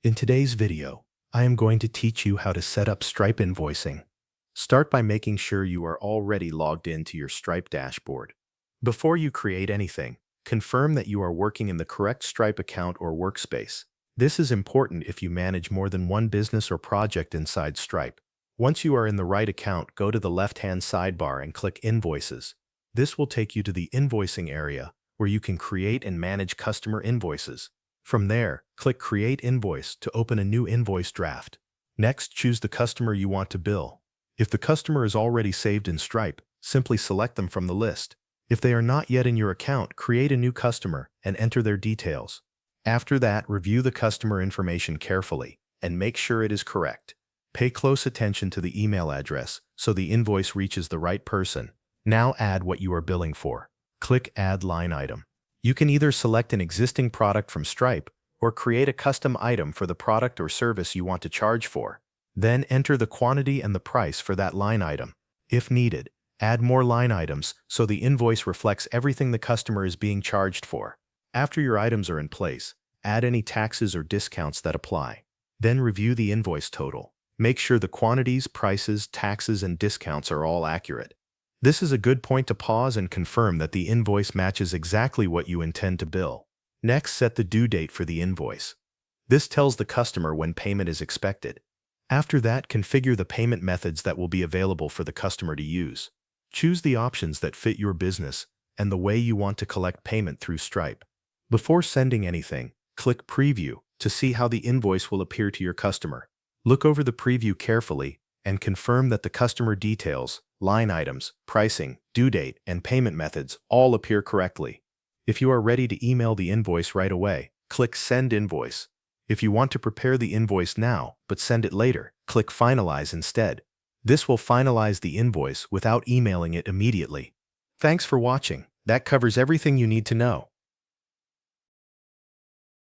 In today's video, I am going to teach you how to set up Stripe invoicing. Start by making sure you are already logged into your Stripe dashboard. Before you create anything, confirm that you are working in the correct Stripe account or workspace. This is important if you manage more than one business or project inside Stripe. Once you are in the right account, go to the left-hand sidebar and click Invoices. This will take you to the invoicing area, where you can create and manage customer invoices. From there, click Create Invoice to open a new invoice draft. Next, choose the customer you want to bill. If the customer is already saved in Stripe, simply select them from the list. If they are not yet in your account, create a new customer and enter their details. After that, review the customer information carefully and make sure it is correct. Pay close attention to the email address so the invoice reaches the right person. Now add what you are billing for. Click Add Line Item. You can either select an existing product from Stripe or create a custom item for the product or service you want to charge for. Then enter the quantity and the price for that line item. If needed, add more line items so the invoice reflects everything the customer is being charged for. After your items are in place, add any taxes or discounts that apply. Then review the invoice total. Make sure the quantities, prices, taxes, and discounts are all accurate. This is a good point to pause and confirm that the invoice matches exactly what you intend to bill. Next, set the due date for the invoice. This tells the customer when payment is expected. After that, configure the payment methods that will be available for the customer to use. Choose the options that fit your business and the way you want to collect payment through Stripe. Before sending anything, click Preview to see how the invoice will appear to your customer. Look over the preview carefully and confirm that the customer details, line items, pricing, due date, and payment methods all appear correctly. If you are ready to email the invoice right away, click Send Invoice. If you want to prepare the invoice now but send it later, click Finalize instead. This will finalize the invoice without emailing it immediately. Thanks for watching. That covers everything you need to know.